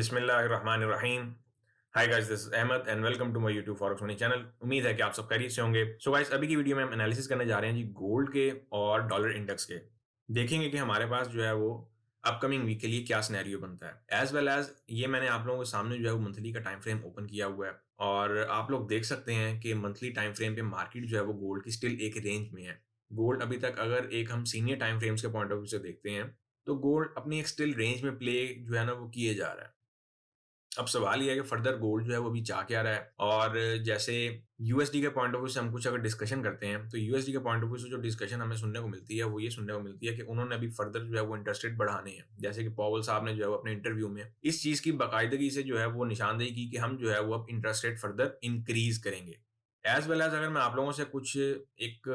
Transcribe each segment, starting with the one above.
बिस्मिल्लाहिर्रहमानिर्रहीम। Hi guys, this is Ahmed and welcome to my YouTube forex money channel. उम्मीद है कि आप सब खैरियत से होंगे। सो गाइस, अभी की वीडियो में हम एनालिसिस करने जा रहे हैं जी गोल्ड के और डॉलर इंडेक्स के। देखेंगे कि हमारे पास जो है वो अपकमिंग वीक के लिए क्या सिनेरियो बनता है, एज वेल एज ये मैंने आप लोगों के सामने जो है वो मंथली का टाइम फ्रेम ओपन किया हुआ है और आप लोग देख सकते हैं कि मंथली टाइम फ्रेम पे मार्केट जो है वो गोल्ड की स्टिल एक रेंज में है। गोल्ड अभी तक अगर एक हम सीनियर टाइम फ्रेम्स के पॉइंट ऑफ व्यू से देखते हैं तो गोल्ड अपनी एक स्टिल रेंज में प्ले जो है ना वो किए जा रहा है। अब सवाल ये है कि फर्दर गोल्ड जो है वो अभी चाह क्या रहा है। और जैसे यूएसडी के पॉइंट ऑफ व्यू से हम कुछ अगर डिस्कशन करते हैं तो यूएसडी के पॉइंट ऑफ व्यू से जो डिस्कशन हमें सुनने को मिलती है वो ये सुनने को मिलती है कि उन्होंने अभी फर्दर जो है वो इंटरेस्ट रेट बढ़ाने हैं। जैसे कि पॉवल साहब ने जो है वो अपने इंटरव्यू में इस चीज की बाकायदगी से जो है वो निशानदेही की कि हम जो है वो अब इंटरेस्ट रेट फर्दर इंक्रीज करेंगे। एज वेल एज अगर मैं आप लोगों से कुछ एक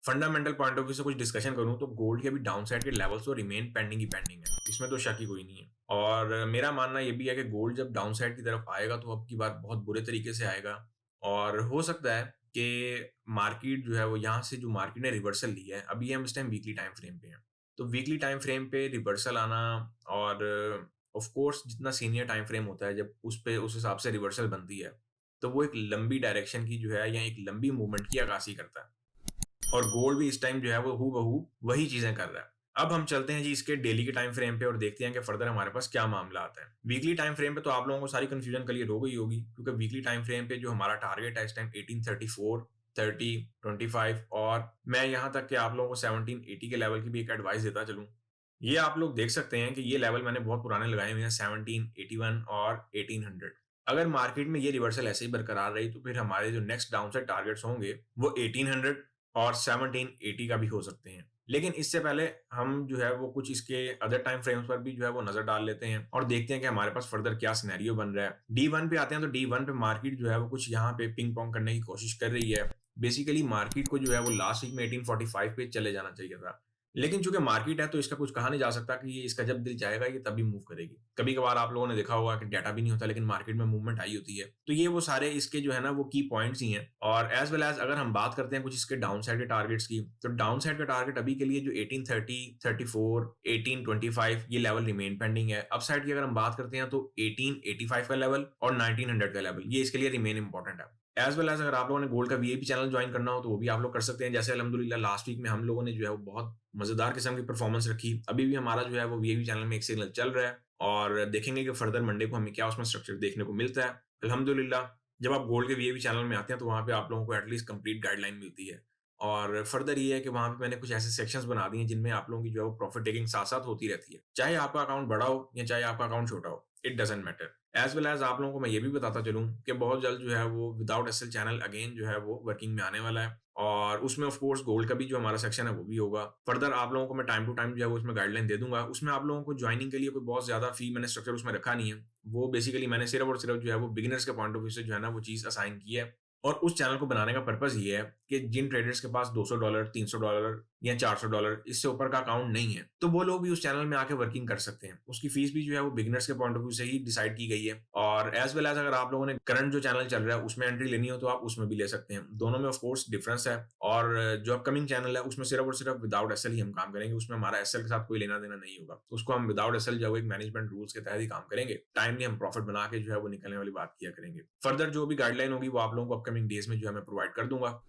फंडामेंटल पॉइंट ऑफ व्यू से कुछ डिस्कशन करूं तो गोल्ड के अभी डाउन साइड के लेवल्स तो रिमेन पेंडिंग ही पेंडिंग है, इसमें तो शक ही कोई नहीं है। और मेरा मानना ये भी है कि गोल्ड जब डाउन साइड की तरफ आएगा तो अब की बात बहुत बुरे तरीके से आएगा। और हो सकता है कि मार्केट जो है वो यहाँ से जो मार्केट ने रिवर्सल लिया है, अभी हम इस टाइम वीकली टाइम फ्रेम पे हैं, तो वीकली टाइम फ्रेम पे रिवर्सल आना और ऑफ कोर्स जितना सीनियर टाइम फ्रेम होता है जब उस पे उस हिसाब से रिवर्सल बनती है तो वो एक लंबी डायरेक्शन की जो है या एक लंबी मूवमेंट की आगाज़ी करता है। और गोल्ड भी इस टाइम जो है वो हूबहू वही चीजें कर रहा है। अब हम चलते हैं जी इसके डेली के टाइम फ्रेम पे और देखते हैं कि फर्दर हमारे पास क्या मामला आता है। वीकली टाइम फ्रेम पे तो आप लोगों को सारी कंफ्यूजन क्लियर हो गई होगी, क्योंकि वीकली टाइम फ्रेम पे जो हमारा टारगेट है इस टाइम 1834, 30, 25 और मैं यहाँ तक कि आप लोगों को 1780 के लेवल की भी एक एडवाइस देता चलूँ। ये आप लोग देख सकते हैं कि ये लेवल मैंने बहुत पुराने लगाए हुए हैं, 1781 और 1800। अगर मार्केट में ये रिवर्सल ऐसे ही बरकरार रही तो फिर हमारे जो नेक्स्ट डाउनसाइड टारगेट्स होंगे वो 1800 और 1780 का भी हो सकते हैं। लेकिन इससे पहले हम जो है वो कुछ इसके अदर टाइम फ्रेम्स पर भी जो है वो नजर डाल लेते हैं और देखते हैं कि हमारे पास फर्दर क्या सिनेरियो बन रहा है। D1 पे आते हैं तो D1 पे मार्केट जो है वो कुछ यहाँ पे पिंग पोंग करने की कोशिश कर रही है। बेसिकली मार्केट को जो है वो लास्ट वीक में 1845 पे चले जाना चाहिए था, लेकिन चूंकि मार्केट है तो इसका कुछ कहा नहीं जा सकता कि ये इसका जब दिल चाहेगा ये तभी मूव करेगी। कभी कभार आप लोगों ने देखा होगा कि डाटा भी नहीं होता लेकिन मार्केट में मूवमेंट आई होती है। तो ये वो सारे इसके जो है ना वो की पॉइंट्स ही हैं। और एज वेल एज अगर हम बात करते हैं कुछ इसके डाउन साइड के टारगेट्स की, तो डाउन साइड का टारगेट अभी के लिए जो 1830, 34, 1825 ये लेवल रिमेन पेंडिंग है। अप साइड की अगर हम बात करते हैं तो 1885 का लेवल और 1900 का लेवल ये इसके लिए रिमेन इंपॉर्टेंट है। एज वेल एज अगर आप लोगों ने गोल्ड का वीआईपी चैनल ज्वाइन करना हो तो वो भी आप लोग कर सकते हैं। जैसे अल्हम्दुलिल्लाह लास्ट वीक में हम लोगों ने जो है वो बहुत मजेदार किस्म की परफॉर्मेंस रखी। अभी भी हमारा जो है वो वीआईपी चैनल में एक सिग्नल चल रहा है और देखेंगे कि फर्दर मंडे को हमें क्या उसमें स्ट्रक्चर देखने को मिलता है। अल्हम्दुलिल्लाह जब आप गोल्ड के वीआईपी चैनल में आते हैं तो वहाँ पे आप लोगों को एटलीस्ट कंप्लीट गाइडलाइन मिलती है। और फर्दर ये है कि वहाँ पे मैंने कुछ ऐसे सेक्शंस बना दिए हैं जिनमें आप लोगों की जो है वो प्रॉफिट टेकिंग साथ साथ होती रहती है, चाहे आपका अकाउंट बड़ा हो या चाहे आपका अकाउंट छोटा हो, it doesn't matter. As well as आप लोगों को मैं ये भी बताता चलूँ कि बहुत जल्द जो है वो विदाउट एसएल चैनल अगेन जो है वो वर्किंग में आने वाला है और उसमें ऑफ कोर्स गोल्ड का भी जो हमारा सेक्शन है वो भी होगा। फर्दर आप लोगों को मैं टाइम टू टाइम जो है वो उसमें गाइडलाइन दे दूंगा। उसमें आप लोगों को ज्वाइनिंग के लिए कोई बहुत ज्यादा फी मैंने स्ट्रक्चर उसमें रखा नहीं है। वो बेसिकली मैंने सिर्फ और सिर्फ जो है वो बिगिनर्स के पॉइंट ऑफ व्यू से जो है ना वो चीज असाइन की है। और उस चैनल को बनाने का पर्पस ये है कि जिन ट्रेडर्स के पास $200, $300 या $400 इससे ऊपर का अकाउंट नहीं है तो वो लोग भी उस चैनल में आके वर्किंग कर सकते हैं। उसकी फीस भी जो है वो बिगिनर्स के पॉइंट ऑफ व्यू से ही डिसाइड की गई है। और एज वेल एज अगर आप लोगों ने करंट जो चैनल चल रहा है उसमें एंट्री लेनी हो तो आप उसमें भी ले सकते हैं। दोनों में ऑफ कोर्स डिफरेंस है। और जो अपकमिंग चैनल है उसमें सिर्फ और सिर्फ विदाउट एसएल ही हम काम करेंगे। उसमें हमारा एसएल के साथ कोई लेना देना नहीं होगा, तो उसको हम विदाउट एसएल जो है एक मैनेजमेंट रूल्स के तहत ही काम करेंगे। टाइमली हम प्रॉफिट बना के जो है वो निकलने वाली बात किया करेंगे। फर्दर जो भी गाइडलाइन होगी वो आप लोगों को अपकमिंग डेज में जो है मैं प्रोवाइड कर दूंगा।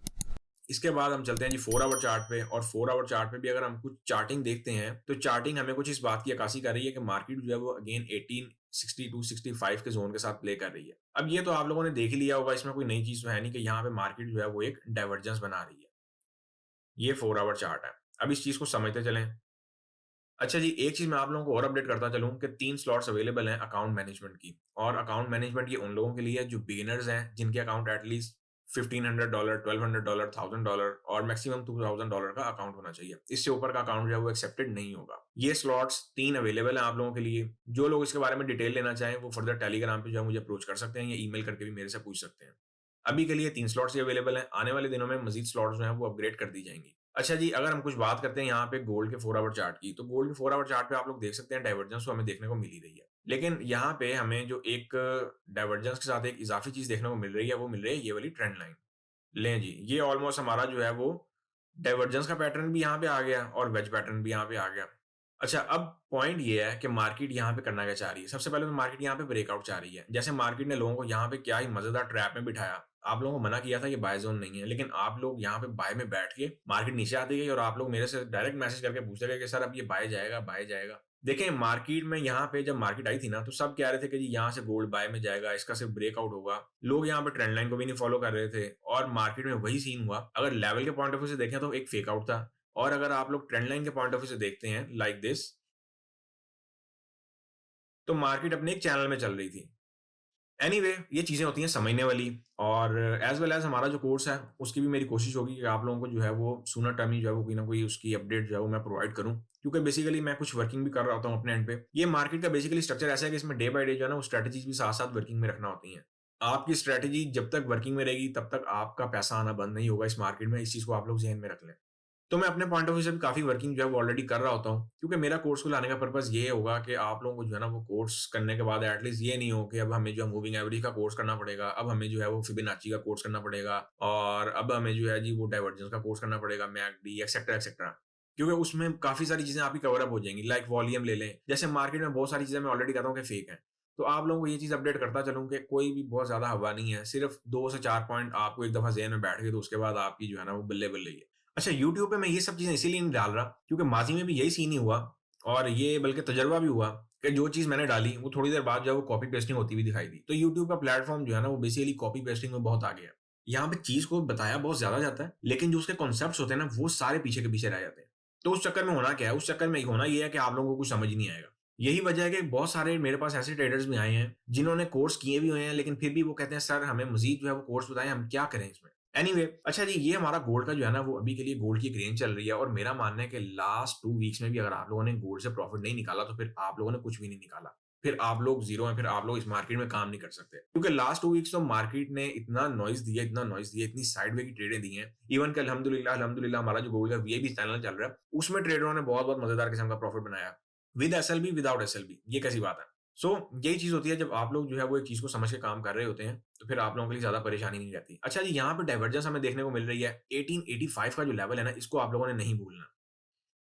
इसके बाद हम चलते हैं जी 4 आवर चार्ट पे। और 4 आवर चार्ट पे भी अगर हम कुछ चार्टिंग देखते हैं तो चार्टिंग हमें कुछ इस बात की अक्कासी कर रही है कि मार्केट जो है वो अगेन 1862 65 के जोन के साथ प्ले कर रही है। अब ये तो आप लोगों ने देख ही लिया होगा, इसमें कोई नई चीज तो है नहीं कि यहाँ पे मार्केट जो है वो एक डाइवर्जेंस बना रही है। ये 4 आवर चार्ट है, अब इस चीज को समझते चलें। अच्छा जी, एक चीज मैं आप लोगों को और अपडेट करता चलूं कि 3 स्लॉट्स अवेलेबल हैं अकाउंट मैनेजमेंट की। और अकाउंट मैनेजमेंट ये उन लोगों के लिए है जो बिगिनर्स हैं, जिनके अकाउंट एटलीस्ट $1500, $1200, $1000 और मैक्सिमम $2000 का अकाउंट होना चाहिए। इससे ऊपर का अकाउंट जो है वो एक्सेप्टेड नहीं होगा। ये स्लॉट्स 3 अवेलेबल हैं आप लोगों के लिए। जो लोग इसके बारे में डिटेल लेना चाहें वो फर्दर टेलीग्राम पे जो है मुझे अप्रोच कर सकते हैं या ईमेल करके भी मेरे से पूछ सकते हैं। अभी के लिए 3 स्लॉट्स ही अवेलेबल हैं। आने वाले दिनों में मजीद स्लॉट्स जो हैं वो अपग्रेड कर दी जाएंगी। अच्छा जी, अगर हम कुछ बात करते हैं यहाँ पे गोल्ड के 4 आवर चार्ट की, तो गोल्ड के 4 आवर चार्ट पे आप लोग देख सकते हैं डाइवर्जेंस तो हमें देखने को मिल ही रही है। लेकिन यहाँ पे हमें जो एक डाइवर्जेंस के साथ एक इजाफी चीज देखने को मिल रही है वो मिल रही है ये वाली ट्रेंड लाइन। लें जी, ये ऑलमोस्ट हमारा जो है वो डाइवर्जेंस का पैटर्न भी यहाँ पे आ गया और वेज पैटर्न भी यहाँ पे आ गया। अच्छा, अब पॉइंट ये है कि मार्केट यहाँ पे करना क्या चाह रही है। सबसे पहले तो मार्केट यहाँ पे ब्रेकआउट चाह रही है। जैसे मार्केट ने लोगों को यहाँ पे क्या ही मज़ेदार ट्रैप में बिठाया। आप लोगों को मना किया था ये बाय ज़ोन नहीं है, लेकिन आप लोग यहाँ पे बाय में बैठ के मार्केट नीचे आती गई और आप लोग मेरे से डायरेक्ट मैसेज करके पूछते गए कि सर अब ये बाय जाएगा, बाय जाएगा। देखें मार्केट में यहाँ पे जब मार्केट आई थी ना, तो सब कह रहे थे कि जी यहाँ से गोल्ड बाय में जाएगा, इसका सिर्फ ब्रेकआउट होगा। लोग यहाँ पे ट्रेंड लाइन को भी नहीं फॉलो कर रहे थे और मार्केट में वही सीन हुआ। अगर लेवल के पॉइंट ऑफ व्यू से देखें तो एक फेक आउट था और अगर आप लोग ट्रेंड लाइन के पॉइंट ऑफ व्यू से देखते हैं लाइक दिस, तो मार्केट अपने एक चैनल में चल रही थी। एनीवे ये चीज़ें होती हैं समझने वाली और एज़ वेल एज़ हमारा जो कोर्स है, उसकी भी मेरी कोशिश होगी कि आप लोगों को जो है वो सूनर टाइम ही जो है वो कोई ना कोई उसकी अपडेट जो है वो मैं प्रोवाइड करूँ। क्योंकि बेसिकली मैं कुछ वर्किंग भी कर रहा होता हूँ अपने एंड पे। ये मार्केट का बेसिकली स्ट्रक्चर ऐसा है कि इसमें डे बाय डे जो है ना वो स्ट्रैटेजीज़ भी साथ-साथ वर्किंग में रखना होती हैं। आपकी स्ट्रैटेजी जब तक वर्किंग में रहेगी तब तक आपका पैसा आना बंद नहीं होगा इस मार्केट में, इस चीज़ को आप लोग ज़हन में रख लें। तो मैं अपने पॉइंट ऑफ व्यू से भी काफ़ी वर्किंग जो है वो ऑलरेडी कर रहा होता हूँ, क्योंकि मेरा कोर्स को लाने का पर्पज़ ये होगा कि आप लोगों को जो है ना वो कोर्स करने के बाद एटलीस्ट ये नहीं हो कि अब हमें जो है मूविंग एवरेज का कोर्स करना पड़ेगा, अब हमें जो है वो फिबोनाची का कोर्स करना पड़ेगा और अब हमें जो है जी वो डाइवर्जेंस का कोर्स करना पड़ेगा, मैकडी एक्सेट्रा एक्सेट्रा। क्योंकि उसमें काफ़ी सारी चीज़ें आपकी कवर अप हो जाएँगी, लाइक वॉल्यूम ले लें। जैसे मार्केट में बहुत सारी चीज़ें मैं ऑलरेडी कहता हूँ कि फेक हैं। तो आप लोगों को ये चीज़ अपडेट करता चलूँ कि कोई भी बहुत ज़्यादा हवा नहीं है, सिर्फ़ 2 से 4 पॉइंट आपको एक दफ़ा ज़हन में बैठ गए तो उसके बाद आपकी जो है ना वो बल्ले-बल्ले ही है। अच्छा, यूट्यूब पे मैं ये सब चीज़ें इसीलिए नहीं डाल रहा क्योंकि माज़ी में भी यही सीन ही हुआ और ये बल्कि तजुर्बा भी हुआ कि जो चीज़ मैंने डाली वो थोड़ी देर बाद जो है वो कॉपी पेस्टिंग होती हुई दिखाई दी। तो यूट्यूब का प्लेटफ़ॉर्म जो है ना वो बेसिकली कॉपी पेस्टिंग में बहुत आगे है। यहाँ पे चीज़ को बताया बहुत ज़्यादा जाता है, लेकिन जो उसके कॉन्सेप्ट्स होते हैं ना वो सारे पीछे के पीछे रह जाते हैं। तो उस चक्कर में होना क्या है, उस चक्कर में होना ये है कि आप लोगों को कुछ समझ ही नहीं आएगा। यही वजह है कि बहुत सारे मेरे पास ऐसे ट्रेडर्स भी आए हैं, जिन्होंने कोर्स किए भी हुए हैं, लेकिन फिर भी वो कहते हैं सर हमें मज़ीद जो है वो कोर्स बताएँ, हम क्या करें इसमें? एनीवे अच्छा जी, ये हमारा गोल्ड का जो है ना वो अभी के लिए गोल्ड की एक रेंज चल रही है और मेरा मानना है कि लास्ट 2 वीक्स में भी अगर आप लोगों ने गोल्ड से प्रॉफिट नहीं निकाला तो फिर आप लोगों ने कुछ भी नहीं निकाला। फिर आप लोग ज़ीरो हैं, फिर आप लोग इस मार्केट में काम नहीं कर सकते। क्योंकि लास्ट 2 वीक्स तो मार्केट ने इतना नॉइज़ दिया, इतनी साइडवे की ट्रेडें दी हैं। इवन कि अल्हम्दुलिल्लाह हमारा जो गोल्ड का वीआईपी चैनल चल रहा है, उसमें ट्रेडरों ने बहुत-बहुत मज़ेदार किस्म का प्रॉफिट बनाया। विद एसएलबी, विदाउट एसएलबी, ये कैसी बात है? सो यही चीज़ होती है जब आप लोग जो है वो एक चीज़ को समझ के काम कर रहे होते हैं, तो फिर आप लोगों के लिए ज़्यादा परेशानी नहीं रहती। अच्छा जी, यहाँ पे डाइवर्जेंस हमें देखने को मिल रही है। 1885 का जो लेवल है ना, इसको आप लोगों ने नहीं भूलना।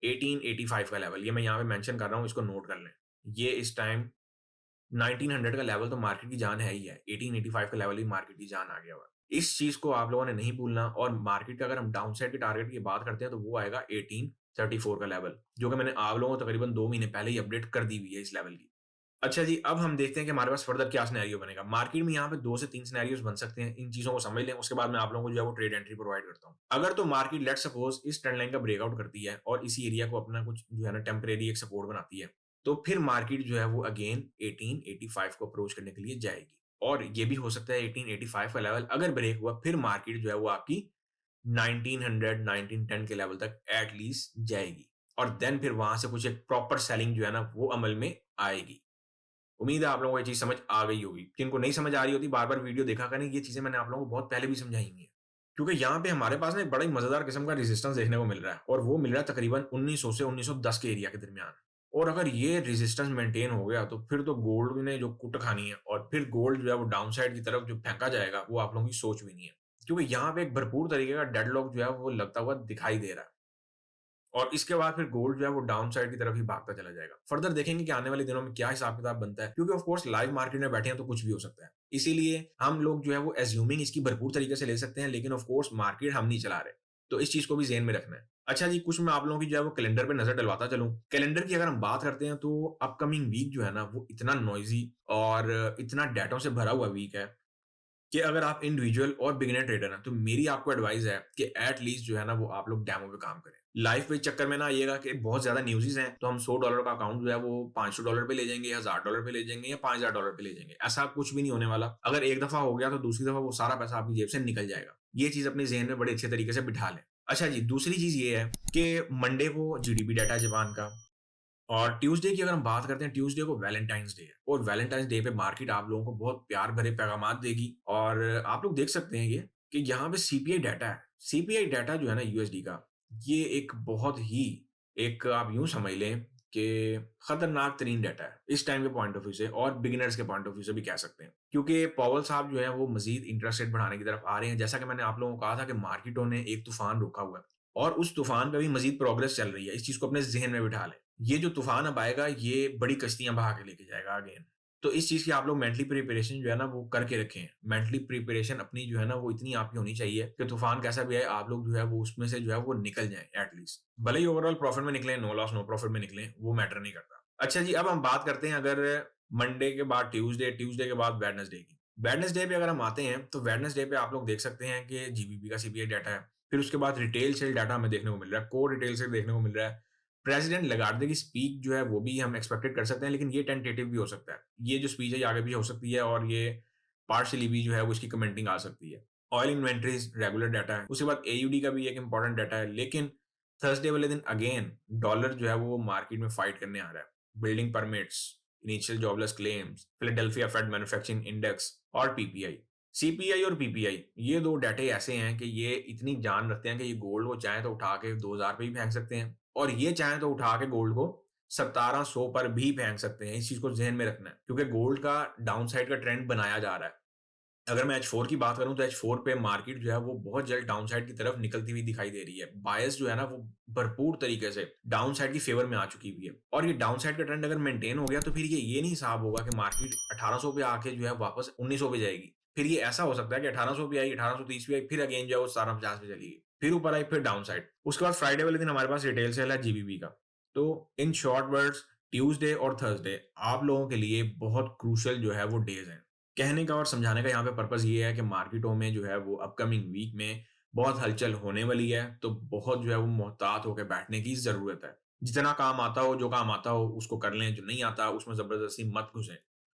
1885 का लेवल, ये मैं यहाँ पे मेंशन कर रहा हूँ, इसको नोट कर लें। ये इस टाइम 1900 का लेवल तो मार्केट की जान है ही है। 1885 का लेवल भी मार्केट की जान आ गया हुआ है। इस चीज़ को आप लोगों ने नहीं भूलना और मार्केट का अगर हम डाउनसाइड के टारगेट की बात करते हैं, तो वो आएगा 1834 का लेवल, जो कि मैंने आप लोगों को तकरीबन 2 महीने पहले ही अपडेट कर दी हुई है इस लेवल की। अच्छा जी, अब हम देखते हैं कि हमारे पास फर्दर क्या सिनेरियो बनेगा। मार्केट में यहाँ पे 2 से 3 सिनेरियोज बन सकते हैं। इन चीज़ों को समझ लें, उसके बाद मैं आप लोगों को जो है वो ट्रेड एंट्री प्रोवाइड करता हूँ। अगर तो मार्केट लेट्स सपोज़ इस ट्रेंड लाइन का ब्रेकआउट करती है और इसी एरिया को अपना कुछ जो है ना टेम्परेरी एक सपोर्ट बनाती है, तो फिर मार्केट जो है वो अगेन 1885 को अप्रोच करने के लिए जाएगी। और ये भी हो सकता है 1885 का लेवल अगर ब्रेक हुआ, फिर मार्केट जो है वो आपकी 1900, 1910 के लेवल तक एट लीस्ट जाएगी। और देन फिर वहाँ से कुछ एक प्रॉपर सेलिंग जो है ना वो अमल में आएगी। उम्मीद है आप लोगों को ये चीज़ समझ आ गई होगी। जिनको नहीं समझ आ रही होती बार-बार वीडियो देखा करें, ये चीज़ें मैंने आप लोगों को बहुत पहले भी समझाई हुई हैं। क्योंकि यहाँ पे हमारे पास ना एक बड़ा ही मज़ेदार किस्म का रेजिस्टेंस देखने को मिल रहा है और वो मिल रहा है तकरीबन 1900 से 1910 के एरिया के दरमियान। और अगर ये रेजिस्टेंस मेंटेन हो गया तो फिर तो गोल्ड ने जो कुट खानी है और फिर गोल्ड जो है वो डाउन साइड की तरफ जो फेंका जाएगा वो आप लोगों की सोच भी नहीं है। क्योंकि यहाँ पे एक भरपूर तरीके का डेडलॉक जो है वो लगता हुआ दिखाई दे रहा है। और इसके बाद फिर गोल्ड जो है वो डाउन साइड की तरफ ही भागता चला जाएगा। फर्दर देखेंगे कि आने वाले दिनों में क्या हिसाब-किताब बनता है, क्योंकि ऑफ कोर्स लाइव मार्केट में बैठे हैं तो कुछ भी हो सकता है। इसीलिए हम लोग जो है वो अज़्यूमिंग इसकी भरपूर तरीके से ले सकते हैं, लेकिन ऑफ कोर्स मार्केट हम नहीं चला रहे। तो इस चीज़ को भी ज़हन में रखना है। अच्छा जी, कुछ मैं आप लोगों की जो है वो कैलेंडर पे नज़र डलवाता चलूँ। कैलेंडर की अगर हम बात करते हैं तो अपकमिंग वीक जो है ना वो इतना नॉइज़ी और इतना डेटों से भरा हुआ वीक है कि अगर आप इंडिविजुअल और बिगिनर ट्रेडर हैं, तो मेरी आपको एडवाइस है कि एट लीस्ट जो है ना वो आप लोग डेमो पे काम करें। लाइव पे चक्कर में ना आइएगा कि बहुत ज़्यादा न्यूज़ेज़ हैं, तो हम $100 का अकाउंट जो है वो $500 पे ले जाएँगे या $1000 पे ले जाएँगे या $5000 पे ले जाएँगे। ऐसा कुछ भी नहीं होने वाला। अगर एक दफ़ा हो गया तो दूसरी दफ़ा वो सारा पैसा आपकी जेब से निकल जाएगा। ये चीज़ अपने ज़हन में बड़े अच्छे तरीके से बिठा लें। अच्छा जी, दूसरी चीज़ ये है कि मंडे को जीडीपी डाटा है जापान का। और ट्यूसडे की अगर हम बात करते हैं, ट्यूसडे को वैलेंटाइन्स डे है और वैलेंटाइन्स डे पे मार्केट आप लोगों को बहुत प्यार भरे पैगामात देगी और आप लोग देख सकते हैं ये कि यहाँ पे सीपीआई डाटा है। सीपीआई डाटा जो है ना यूएसडी का, ये एक बहुत ही एक आप यूँ समझ लें कि खतरनाक तरीन डाटा है इस टाइम के पॉइंट ऑफ व्यू से और बिगिनर्स के पॉइंट ऑफ व्यू से भी कह सकते हैं। क्योंकि पॉवेल साहब जो है वो मज़ीद इंटरेस्ट रेट बढ़ाने की तरफ आ रहे हैं। जैसा कि मैंने आप लोगों को कहा था कि मार्केटों ने एक तूफ़ान रोका हुआ है और उस तूफान पे भी मजीद प्रोग्रेस चल रही है। इस चीज को अपने जहन में बिठा लें। ये जो तूफान अब आएगा ये बड़ी कश्तियां बहा के लेके जाएगा अगेन। तो इस चीज की आप लोग मेंटली प्रिपरेशन जो है ना वो करके रखें। मेंटली प्रिपरेशन अपनी जो है ना वो इतनी आपकी होनी चाहिए कि तूफान कैसा भी आए आप लोग जो है वो उसमें से जो है वो निकल जाएं एटलीस्ट। भले ही ओवरऑल प्रॉफिट में निकले, नो लॉस नो प्रॉफिट में निकले, वो मैटर नहीं करता। अच्छा जी, अब हम बात करते हैं अगर मंडे के बाद ट्यूसडे, ट्यूसडे के बाद वेडनेसडे की। वेडनेसडे पे अगर हम आते हैं तो वेडनेसडे पे आप लोग देख सकते हैं कि जीबीपी का सीपीआई डाटा है। फिर उसके बाद रिटेल सेल डाटा हमें देखने को मिल रहा है, कोर रिटेल सेल देखने को मिल रहा है। प्रेसिडेंट लगार्डे की स्पीच जो है वो भी हम एक्सपेक्टेड कर सकते हैं, लेकिन ये टेंटेटिव भी हो सकता है। ये जो स्पीच है ये आगे भी हो सकती है और ये पार्शियली भी जो है वो इसकी कमेंटिंग आ सकती है। ऑयल इन्वेंटरीज रेगुलर डाटा है। उसके बाद एयूडी का भी एक इंपॉर्टेंट डाटा है, लेकिन थर्सडे वाले दिन अगेन डॉलर जो है वो मार्केट में फाइट करने आ रहा है। Building permits, initial jobless claims, Philadelphia Fed manufacturing index और पीपीआई। सीपीआई और पीपीआई ये दो डाटे ऐसे हैं कि ये इतनी जान रखते हैं कि ये गोल्ड को चाहे तो उठा के 2000 पे भी फेंक सकते हैं और ये चाहे तो उठा के गोल्ड को 1700 पर भी फेंक सकते हैं। इस चीज को जहन में रखना है क्योंकि गोल्ड का डाउन साइड का ट्रेंड बनाया जा रहा है। अगर मैं H4 की बात करूं तो H4 पे मार्केट जो है वो बहुत जल्द डाउन साइड की तरफ निकलती हुई दिखाई दे रही है। बायस जो है ना वो भरपूर तरीके से डाउन साइड की फेवर में आ चुकी हुई है और ये डाउन साइड का ट्रेंड अगर मेंटेन हो गया तो फिर ये नहीं हिसाब होगा कि मार्केट 1800 पे आके जो है वापस 1900 पे जाएगी। फिर ये ऐसा हो सकता है कि 1800 पे आई, 1830 पे आई, फिर अगेन जो है वो 1750 पे चली गई, फिर ऊपर आई, फिर डाउन साइड। उसके बाद फ्राइडे वाले दिन हमारे पास रिटेल सेल है जीबीबी का। तो इन शॉर्ट वर्ड्स ट्यूसडे और थर्सडे आप लोगों के लिए बहुत क्रूशियल जो है वो डेज हैं। कहने का और समझाने का यहाँ पे पर्पस ये है कि मार्केटों में जो है वो अपकमिंग वीक में बहुत हलचल होने वाली है, तो बहुत जो है वो मोहतात होकर बैठने की जरूरत है। जितना काम आता हो, जो काम आता हो उसको कर लें, जो नहीं आता उसमें जबरदस्ती मत घुसें।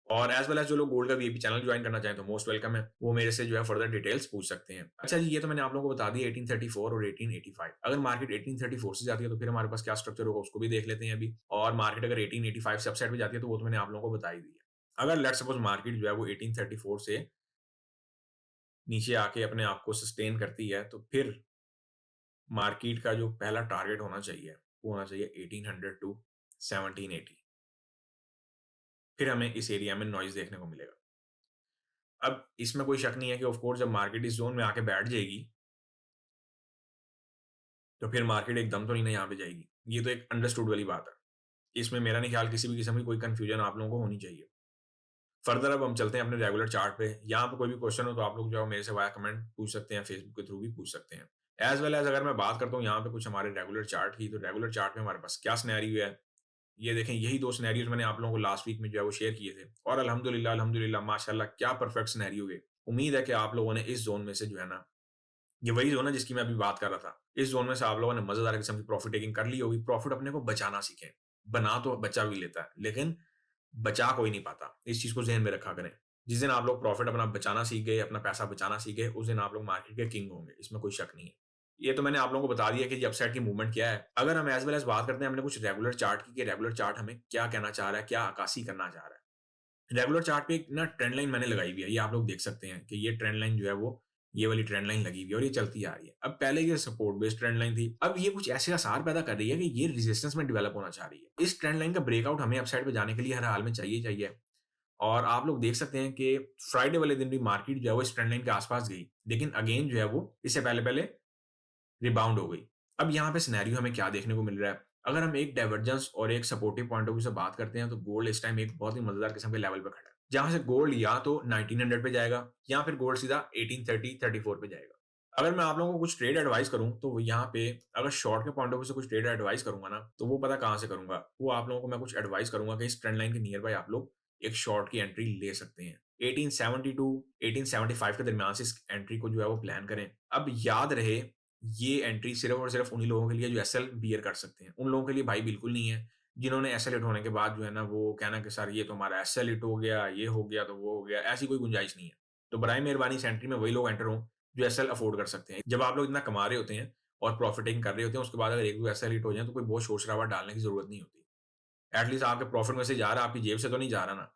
और एज वेल एज जो लोग गोल्ड का वीआईपी चैनल ज्वाइन करना चाहें तो मोस्ट वेलकम है, वो मेरे से जो है फर्दर डिटेल्स पूछ सकते हैं। अच्छा जी, ये तो मैंने आप लोगों को बता दी 1834 और 1885। अगर मार्केट 1834 से जाती है तो फिर हमारे पास क्या स्ट्रक्चर होगा उसको भी देख लेते हैं अभी। और मार्केट अगर 1885 से अपसाइड पे जाती है तो वो तो मैंने आप लोगों को बता ही दी है। अगर लेट्स सपोज मार्केट जो है वो 1834 से नीचे आके अपने आप को सस्टेन करती है तो फिर मार्केट का जो पहला टारगेट होना चाहिए वो होना चाहिए 1800 टू 1780। फिर हमें इस एरिया में नॉइज देखने को मिलेगा। अब इसमें कोई शक नहीं है कि ऑफ कोर्स जब मार्केट इस जोन में आके बैठ जाएगी तो फिर मार्केट एकदम तो नहीं ना यहाँ पे जाएगी। ये तो एक अंडरस्टूड वाली बात है। इसमें मेरा नहीं ख्याल किसी भी किस्म की कोई कंफ्यूजन आप लोगों को होनी चाहिए। फर्दर अब हम चलते हैं अपने रेगुलर चार्ट पे। यहाँ पे कोई भी क्वेश्चन हो तो आप लोग जो है मेरे से वाया कमेंट पूछ सकते हैं, फेसबुक के थ्रू भी पूछ सकते हैं। एज वेल एज अगर मैं बात करता हूँ यहाँ पे कुछ हमारे रेगुलर चार्ट की, तो रेगुलर चार्ट में हमारे पास क्या सिनेरियो है ये देखें। यही दो सिनेरियोज मैंने आप लोगों को लास्ट वीक में जो है वो शेयर किए थे और अल्हम्दुलिल्लाह अल्हम्दुलिल्लाह माशाल्लाह क्या परफेक्ट सिनेरियो हुए। उम्मीद है कि आप लोगों ने इस जोन में से जो है ना, ये वही जोन है जिसकी मैं अभी बात कर रहा था, इस जोन में से आप लोगों ने मजेदार किस्म की प्रॉफिट टेकिंग कर ली होगी। प्रॉफिट अपने को बचाना सीखें। बना तो बच्चा भी लेता है लेकिन बचा कोई नहीं पाता। इस चीज को ज़हन में रखा करें। जिस दिन आप लोग प्रॉफिट अपना बचाना सीख गए, अपना पैसा बचाना सीख गए, उस दिन आप लोग मार्केट के किंग होंगे, इसमें कोई शक नहीं है। ये तो मैंने आप लोगों को बता दिया कि ये अपसाइड की मूवमेंट क्या है। अगर हम एज वेल एज बात करते हैं हमने कुछ रेगुलर चार्ट की, कि रेगुलर चार्ट हमें क्या कहना चाह रहा है, क्या अक्कासी करना चाह रहा है। रेगुलर चार्ट पे एक ना ट्रेंड लाइन मैंने लगाई हुई है, ये आप लोग देख सकते हैं कि ये ट्रेंड लाइन जो है वो ये वाली ट्रेंड लाइन लगी हुई है और ये चलती आ रही है। अब पहले ये सपोर्ट बेस्ड ट्रेंड लाइन थी, अब ये कुछ ऐसे आसार पैदा कर रही है कि ये रेजिस्टेंस में डेवलप होना चाह रही है। इस ट्रेंड लाइन का ब्रेकआउट हमें अपसाइड पे जाने के लिए हर हाल में चाहिए चाहिए। और आप लोग देख सकते हैं कि फ्राइडे वाले दिन भी मार्केट जो है वो इस ट्रेंड लाइन के आसपास गई, लेकिन अगेन जो है वो इससे पहले पहले रिबाउंड हो गई। अब यहाँ पे सिनेरियो हमें क्या देखने को मिल रहा है। अगर हम एक डाइवर्जेंस और एक सपोर्टिव पॉइंट ऑफ व्यू से बात करते हैं तो गोल्ड इस टाइम एक बहुत ही मजेदार किस्म के लेवल पे खड़ा है, जहां से गोल्ड या तो 1900 पे जाएगा या फिर गोल्ड सीधा 1830-34 पे जाएगा। अगर मैं आप लोगों को कुछ ट्रेड एडवाइस करूं तो वो यहाँ पे अगर शॉर्ट के पॉइंट ऑफ व्यू से कुछ ट्रेड एडवाइस करूंगा ना, तो वो पता कहां से करूंगा, वो आप लोगों को मैं कुछ एडवाइस करूंगा कि इस ट्रेंड लाइन के नियर बाय आप लोग एक शॉर्ट की एंट्री ले सकते हैं। 1872 1875 के दरमियान से इस एंट्री को जो है वो प्लान करें। अब याद रहे ये एंट्री सिर्फ और सिर्फ उन्हीं लोगों के लिए जो एसएल बियर कर सकते हैं। उन लोगों के लिए भाई बिल्कुल नहीं है जिन्होंने एसएल हिट होने के बाद जो है ना वो कहना कि सर ये तो हमारा एसएल हिट हो गया, ये हो गया तो वो हो गया। ऐसी कोई गुंजाइश नहीं है। तो बराए मेहरबानी इस एंट्री में वही लोग एंटर हों जो एसएल अफोर्ड कर सकते हैं। जब आप लोग इतना कमा रहे होते हैं और प्रॉफिटिंग कर रहे होते हैं, उसके बाद अगर एक दो एसएल हिट हो जाए तो कोई बहुत शोर शराबा डालने की जरूरत नहीं होती। एटलीस्ट आपके प्रॉफिट में से जा रहा है, आपकी जेब से तो नहीं जा रहा ना।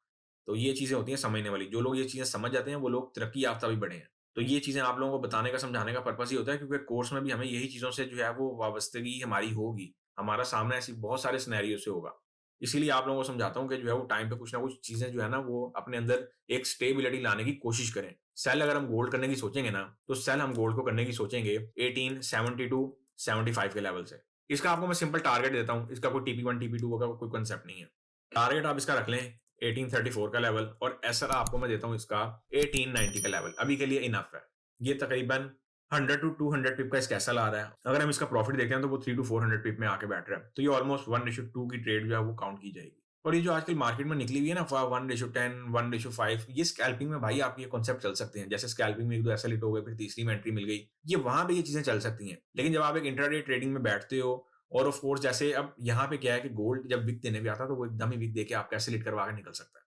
तो ये चीजें होती हैं समझने वाली। जो लोग ये चीजें समझ जाते हैं वो लोग तरक्की याफ्ता भी बढ़े हैं। तो ये चीजें आप लोगों को बताने का समझाने का पर्पस ही होता है क्योंकि कोर्स में भी हमें यही चीजों से जो है वो वाबस्तगी हमारी होगी। हमारा सामना ऐसी बहुत सारे सिनेरियो से होगा। इसीलिए आप लोगों को समझाता हूँ कि जो है वो टाइम पे कुछ ना कुछ चीजें जो है ना वो अपने अंदर एक स्टेबिलिटी लाने की कोशिश करें। सेल अगर हम गोल्ड करने की सोचेंगे ना, तो सेल हम गोल्ड को करने की सोचेंगे 1872 75 के लेवल से। इसका आपको मैं सिंपल टारगेट देता हूँ, इसका कोई TP1 TP2 का कोई कंसेप्ट नहीं है। टारगेट आप इसका रख लें 1834 का लेवल, और एसएल आपको मैं देता हूँ इसका 1890 का लेवल, अभी के लिए इनफ है। ये तकरीबन 100 टू 200 पिप का इसका एसएल आ रहा है। अगर हम इसका प्रॉफिट देखते हैं तो वो 3 टू 400 पिप में आके बैठ रहा है, तो ये ऑलमोस्ट 1:2 की ट्रेड जो है वो काउंट की जाएगी। और ये जो आजकल मार्केट में निकली हुई है ना 1:10, 1:5, ये स्कैल्पिंग में भाई आपके ये कॉन्सेप्ट चल सकते हैं। जैसे स्कैल्पिंग में 1-2 एसएल हिट हो गए, फिर तीसरी में एंट्री मिल गई, ये वहां पे ये चीजें चल सकती हैं। लेकिन जब आप एक इंट्राडे ट्रेडिंग में बैठते हो, और ऑफ कोर्स जैसे अब यहाँ पे क्या है कि गोल्ड जब विक देने भी आता है तो वो एकदम ही विक देके आपका एसएल हिट करवा के निकल सकता है।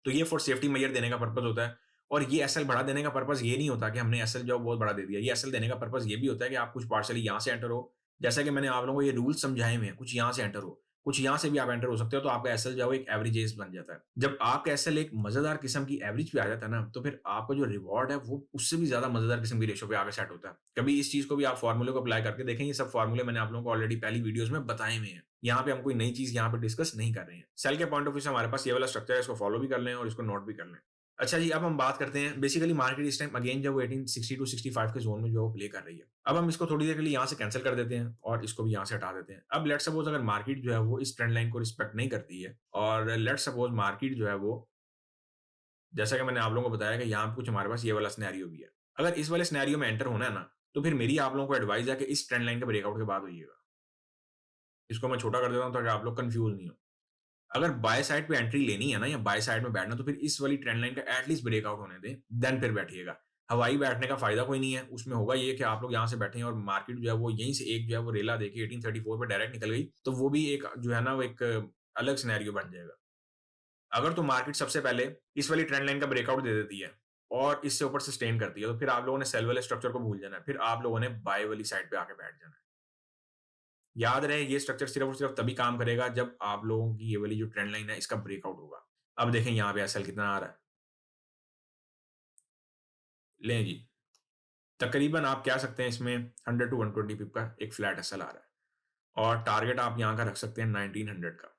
तो ये फॉर सेफ्टी मेजर देने का पर्पस होता है। और ये एसएल बढ़ा देने का पर्पस ये नहीं होता कि हमने एसएल जो बहुत बड़ा दे दिया। ये एसएल देने का पर्पस ये भी होता है कि आप कुछ पार्शली यहाँ से एंटर हो, जैसा कि मैंने आप लोगों को ये रूल्स समझाए हुए हैं, कुछ यहाँ से एंटर हो, कुछ यहाँ से भी आप एंटर हो सकते हो, तो आपका एसएल जो है एक एवरेज एज बन जाता है। जब आपका एसएल एक मजेदार किस्म की एवरेज पे आ जाता है ना, तो फिर आपका जो रिवॉर्ड है वो उससे भी ज्यादा मजेदार किस्म की रेशो पे आगे सेट होता है। कभी इस चीज को भी आप फॉर्मूले को अप्लाई करके देखें। ये सब फॉर्मूले मैंने आप लोगों को ऑलरेडी पहली वीडियोस में बताए हुए हैं। यहाँ पे हम कोई नई चीज यहाँ पे डिस्कस नहीं कर रहे हैं। सेल के पॉइंट ऑफ व्यू से हमारे पास ये वाला स्ट्रक्चर है, इसको फॉलो भी कर लें और इसको नोट भी कर लें। अच्छा जी, अब हम बात करते हैं बेसिकली मार्केट इस टाइम अगेन जब वो 1860 टू 65 के जोन में जो है प्ले कर रही है। अब हम इसको थोड़ी देर के लिए यहाँ से कैंसिल कर देते हैं और इसको भी यहाँ से हटा देते हैं। अब लेट्स सपोज अगर मार्केट जो है वो इस ट्रेंड लाइन को रिस्पेक्ट नहीं करती है, और लेट्स सपोज मार्केट जो है वो, जैसा कि मैंने आप लोगों को बताया कि यहाँ पे कुछ हमारे पास ये वाला सिनेरियो भी है। अगर इस वाले सिनेरियो में एंटर होना है ना, तो फिर मेरी आप लोगों को एडवाइस है कि इस ट्रेंड लाइन के ब्रेकआउट के बाद होइएगा। इसको मैं छोटा कर देता हूँ ताकि आप लोग कंफ्यूज नहीं हो। अगर बाय साइड पे एंट्री लेनी है ना, या बाय साइड में बैठना, तो फिर इस वाली ट्रेंड लाइन का एटलीस्ट ब्रेकआउट होने दें, देन फिर बैठिएगा। हवाई बैठने का फायदा कोई नहीं है। उसमें होगा ये कि आप लोग यहाँ से बैठे और मार्केट जो है वो यहीं से एक जो है वो रेला देके 1834 पे डायरेक्ट निकल गई, तो वो भी एक जो है ना वो एक अलग सिनेरियो बन जाएगा। अगर तो मार्केट सबसे पहले इस वाली ट्रेंड लाइन का ब्रेकआउट दे देती है और इससे ऊपर सस्टेन करती है, तो फिर आप लोगों ने सेल वाले स्ट्रक्चर को भूल जाना है, फिर आप लोगों ने बाय वाली साइड पे आके बैठ जाना है। याद रहे, ये स्ट्रक्चर सिर्फ और सिर्फ तभी काम करेगा जब आप लोगों की ये वाली जो ट्रेंड लाइन है इसका ब्रेकआउट होगा। अब देखें यहाँ पे एसएल कितना आ रहा है। लें जी, तकरीबन आप कह सकते हैं इसमें 100 टू 120 पिप का एक फ्लैट एसएल आ रहा है, और टारगेट आप यहाँ का रख सकते हैं 1900 का।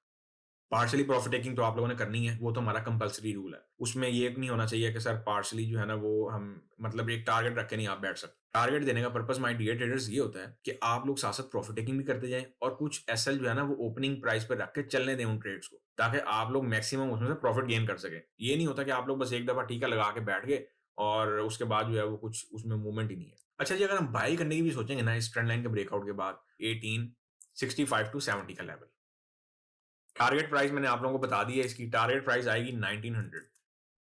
पार्शली प्रॉफिट टेकिंग तो आप लोगों ने करनी है, वो तो हमारा कंपलसरी रूल है। उसमें ये नहीं होना चाहिए कि सर पार्शली जो है ना वो हम मतलब एक टारगेट रख के नहीं आप बैठ सकते। टारगेट देने का पर्पस माय डियर ट्रेडर्स ये होता है कि आप लोग साथ साथ प्रॉफिट टेकिंग भी करते जाएं, और कुछ एसएल जो है ना वो ओपनिंग प्राइस पर रख के चलने दें उन ट्रेड्स को, ताकि आप लोग मैक्सिमम उसमें से प्रॉफिट गेन कर सके। ये नहीं होता कि आप लोग बस एक दफा टीका लगा के बैठ गए और उसके बाद जो है वो कुछ उसमें मूवमेंट ही नहीं है। अच्छा जी, अगर हम बाई करने की भी सोचेंगे ना इस ट्रेंड लाइन के ब्रेकआउट के बाद 1865 टू 70 का लेवल, टारगेट प्राइस मैंने आप लोगों को बता दी है। इसकी टारगेट प्राइस आएगी 1900।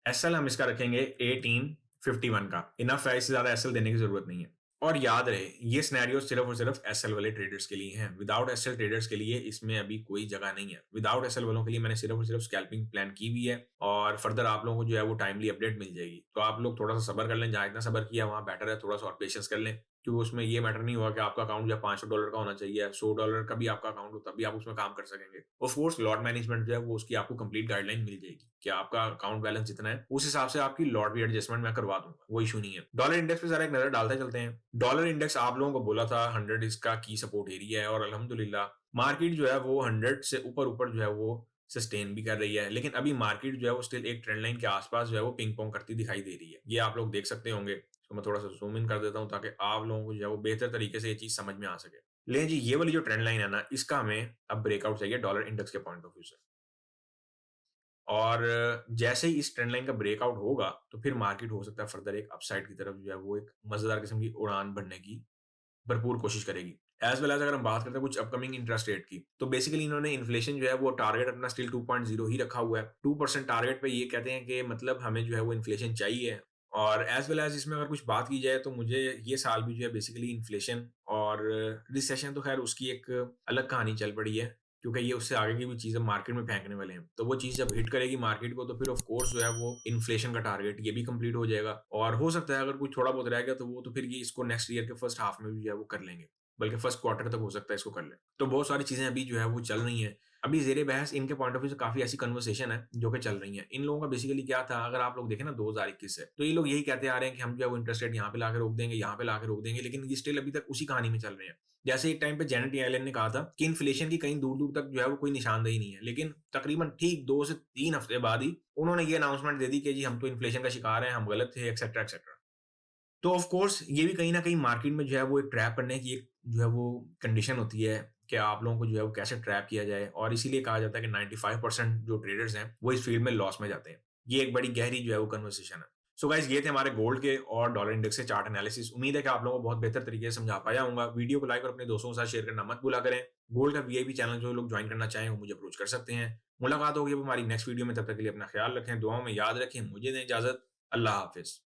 एसएल हम इसका रखेंगे 1851 का। इनफ है, इससे ज्यादा एसएल देने की जरूरत नहीं है। और याद रहे, ये सिनेरियो सिर्फ और सिर्फ एसएल वाले ट्रेडर्स के लिए हैं। विदाउट एसएल ट्रेडर्स के लिए इसमें अभी कोई जगह नहीं है। विदाउट एसएल वालों के लिए मैंने सिर्फ और सिर्फ स्कैल्पिंग प्लान की हुई है, और फर्दर आप लोगों को जो है वो टाइमली अपडेट मिल जाएगी। तो आप लोग थोड़ा सा सब्र कर लें, जहाँ इतना सब्र किया वहाँ बेटर है, थोड़ा सा और पेशेंस कर लें, क्योंकि उसमें ये मैटर नहीं हुआ कि आपका अकाउंट जो है $500 का होना चाहिए, $100 का भी आपका अकाउंट हो तब भी आप उसमें काम कर सकेंगे। ऑफ कोर्स लॉट मैनेजमेंट जो है वो उसकी आपको कंप्लीट गाइडलाइन मिल जाएगी कि आपका अकाउंट बैलेंस जितना है उस हिसाब से आपकी लॉट भी एडजस्टमेंट मैं करवा दूंगा, वो इशू नहीं है। डॉलर इंडेक्स पे जरा एक नजर डालते चलते हैं। डॉलर इंडेक्स आप लोगों को बोला था 100 इसका की सपोर्ट एरिया है, और अल्हम्दुलिल्लाह मार्केट जो है वो 100 से ऊपर ऊपर जो है वो सस्टेन भी कर रही है। लेकिन अभी मार्केट जो है वो स्टिल एक ट्रेंड लाइन के आसपास जो है वो पिंग पोंग करती दिखाई दे रही है। ये आप लोग देख सकते होंगे। तो मैं थोड़ा सा जूम इन कर देता हूँ ताकि आप लोगों को जो है वो बेहतर तरीके से ये चीज समझ में आ सके। ले जी, ये वाली जो ट्रेंड लाइन है ना, इसका हमें अब ब्रेकआउट चाहिए डॉलर इंडेक्स के पॉइंट ऑफ व्यू से। और जैसे ही इस ट्रेंड लाइन का ब्रेकआउट होगा, तो फिर मार्केट हो सकता है फर्दर एक अपसाइड की तरफ जो है वो एक मजेदार किस्म की उड़ान भरने की भरपूर कोशिश करेगी। एज वेल एज अगर हम बात करते हैं कुछ अपकमिंग इंटरेस्ट रेट की, तो बेसिकली इन्होंने इन्फ्लेशन जो है वो टारगेट अपना स्टिल 2.0 ही रखा हुआ है। 2% टारगेट पे ये कहते हैं कि मतलब हमें जो है वो इन्फ्लेशन चाहिए। और एज वेल एज इसमें अगर कुछ बात की जाए तो मुझे ये साल भी जो है बेसिकली इन्फ्लेशन और रिसेशन तो खैर उसकी एक अलग कहानी चल पड़ी है, क्योंकि ये उससे आगे की भी चीजें मार्केट में फेंकने वाले हैं। तो वो चीज जब हिट करेगी मार्केट को, तो फिर ऑफ कोर्स जो है वो इन्फ्लेशन का टारगेट ये भी कंप्लीट हो जाएगा। और हो सकता है अगर कुछ थोड़ा बहुत रह गया तो वो तो फिर ये इसको नेक्स्ट ईयर के फर्स्ट हाफ में भी जो है वो कर लेंगे, बल्कि फर्स्ट क्वार्टर तक हो सकता है इसको कर ले। तो बहुत सारी चीजें अभी जो है वो चल रही हैं। अभी जेरे बहस इनके पॉइंट ऑफ व्यू से काफी ऐसी कन्वर्सेशन है जो कि चल रही है। इन लोगों का बेसिकली क्या था, अगर आप लोग देखें ना 2021 से, तो ये लोग यही कहते आ रहे हैं कि हम जो है वो इंटरेस्ट रेट यहाँ पे लाके रोक देंगे, यहाँ पे लाके रोक देंगे, लेकिन ये स्टिल अभी तक उसी कहानी में चल रहे हैं। जैसे एक टाइम पे जेनेट येलेन ने कहा था कि इन्फ्लेशन की कहीं दूर दूर तक जो है वो कोई निशानदेही नहीं है, लेकिन तकरीबन ठीक 2 से 3 हफ्ते बाद ही उन्होंने ये अनाउंसमेंट दे दी कि जी हम तो इन्फ्लेशन का शिकार हैं, हम गलत थे, एक्सेट्रा एक्सेट्रा। तो ऑफ कोर्स ये भी कहीं ना कहीं मार्केट में जो है वो एक ट्रैप करने की एक जो है वो कंडीशन होती है कि आप लोगों को जो है वो कैसे ट्रैप किया जाए, और इसीलिए कहा जाता है कि 95% जो ट्रेडर्स हैं वो इस फील्ड में लॉस में जाते हैं। ये एक बड़ी गहरी जो है वो कन्वर्सेशन है। सो गाइस, ये थे हमारे गोल्ड के और डॉलर इंडेक्स के चार्ट एनालिसिस। उम्मीद है कि आप लोगों को बहुत बेहतर तरीके से समझा पाया होऊंगा। वीडियो को लाइक और अपने दोस्तों के साथ शेयर करना मत भूला करें। गोल्ड का वीआईपी चैनल जो लोग ज्वाइन करना चाहें वो मुझे अप्रोच कर सकते हैं। मुलाकात होगी अब हमारी नेक्स्ट वीडियो में। तब तक के लिए अपना ख्याल रखें, दुआओं में याद रखें। मुझे दें इजाजत। अल्लाह हाफिज।